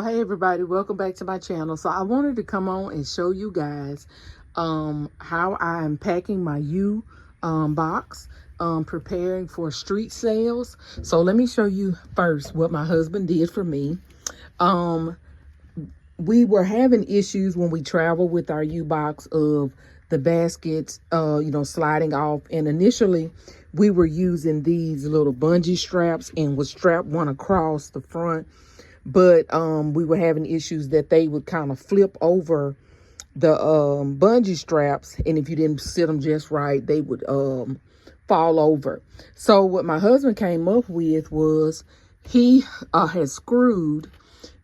Hey everybody, welcome back to my channel. So I wanted to come on and show you guys how I'm packing my box, preparing for street sales. So let me show you first what my husband did for me. We were having issues when we travel with our box of the baskets sliding off, and initially we were using these little bungee straps and would strap one across the front, but we were having issues that they would kind of flip over the bungee straps, and if you didn't sit them just right, they would fall over. So what my husband came up with was he had screwed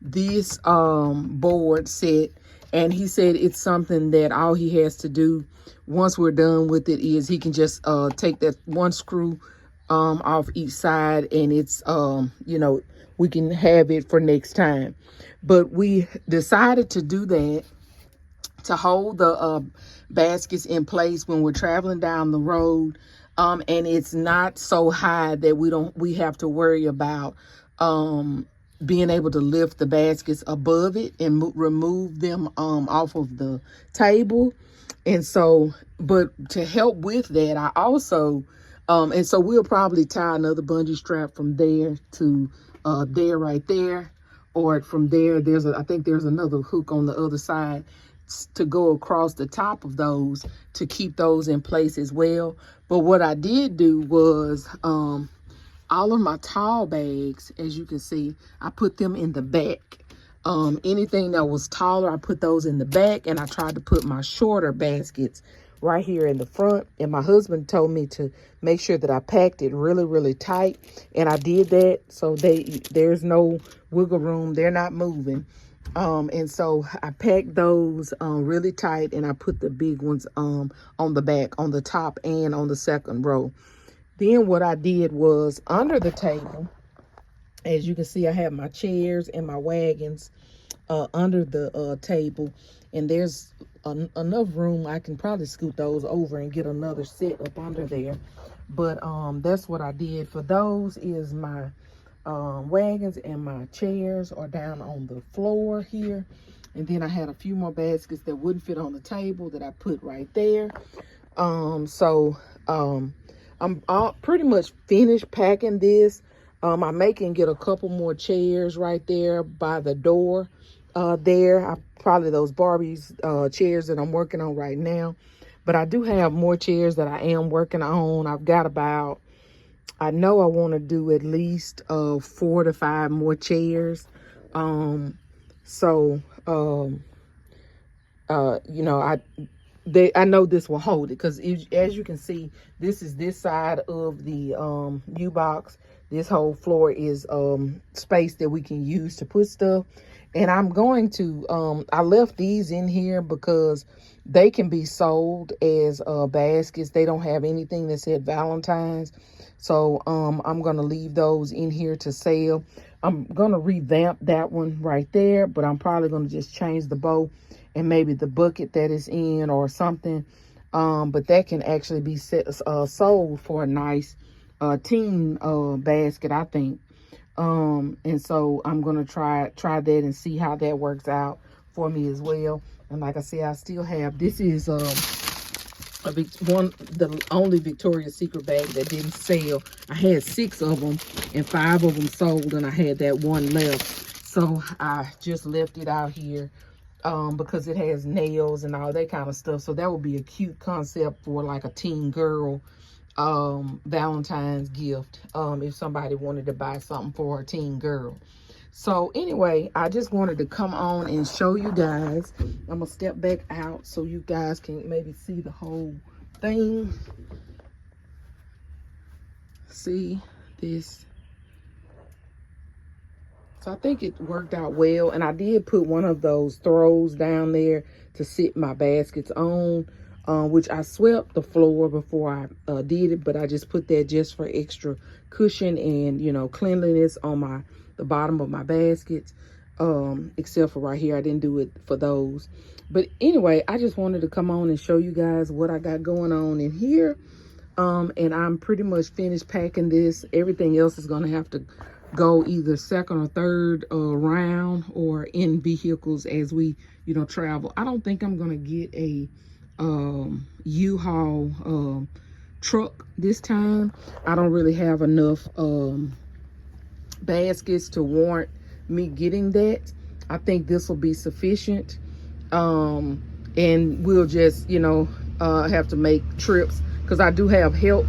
this board set, and he said it's something that all he has to do once we're done with it is he can just take that one screw off each side, and it's we can have it for next time. But we decided to do that to hold the baskets in place when we're traveling down the road, and it's not so high that we have to worry about being able to lift the baskets above it and remove them off of the table. And so, but to help with that, I also and so we'll probably tie another bungee strap from there to there right there, or from there I think there's another hook on the other side to go across the top of those to keep those in place as well. But what I did do was all of my tall bags, as you can see, I put them in the back. Anything that was taller, I put those in the back, and I tried to put my shorter baskets right here in the front. And my husband told me to make sure that I packed it really, really tight, and I did that. So there's no wiggle room. They're not moving. And so I packed those really tight, and I put the big ones on the back, on the top, and on the second row. Then what I did was under the table, as you can see, I have my chairs and my wagons under the table, and there's enough room. I can probably scoot those over and get another set up under there. But that's what I did for those. Is my wagons and my chairs are down on the floor here, and then I had a few more baskets that wouldn't fit on the table that I put right there. I'm pretty much finished packing this. I may can get a couple more chairs right there by the door there. Probably those Barbie's chairs that I'm working on right now. But I do have more chairs that I am working on. I've got about, I know I want to do at least 4 to 5 more chairs. I know this will hold it, because as you can see, this is this side of the U-Box. This whole floor is space that we can use to put stuff. And I'm going to, I left these in here because they can be sold as baskets. They don't have anything that said Valentine's. So I'm going to leave those in here to sell. I'm going to revamp that one right there, but I'm probably going to just change the bow and maybe the bucket that is in or something. But that can actually be sold for a nice teen basket, I think. And so I'm gonna try that and see how that works out for me as well. And like I said, I still have, this is the only Victoria's Secret bag that didn't sell. I had 6 of them and 5 of them sold, and I had that one left. So I just left it out here because it has nails and all that kind of stuff. So that would be a cute concept for like a teen girl Valentine's gift, if somebody wanted to buy something for a teen girl. So anyway, I just wanted to come on and show you guys. I'm gonna step back out so you guys can maybe see the whole thing. See this? So I think it worked out well, and I did put one of those throws down there to sit my baskets on, which I swept the floor before I did it, but I just put that just for extra cushion and cleanliness on the bottom of my baskets, except for right here. I didn't do it for those. But anyway, I just wanted to come on and show you guys what I got going on in here. And I'm pretty much finished packing this. Everything else is gonna have to go either second or third round or in vehicles as we, you know, travel. I don't think I'm gonna get a U-Haul truck this time. I don't really have enough baskets to warrant me getting that. I think this will be sufficient. And we'll just, you know, have to make trips because I do have help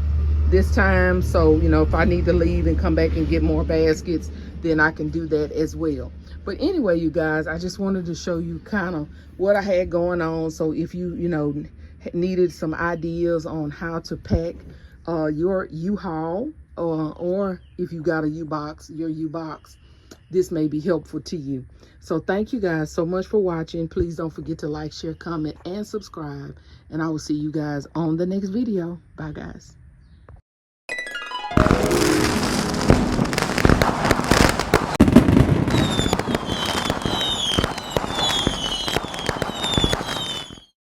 this time. So, you know, if I need to leave and come back and get more baskets, then I can do that as well. But anyway, you guys, I just wanted to show you kind of what I had going on. So if you, you know, needed some ideas on how to pack your U-Haul, or if you got a U-Box, your U-Box, this may be helpful to you. So thank you guys so much for watching. Please don't forget to like, share, comment, and subscribe. And I will see you guys on the next video. Bye, guys.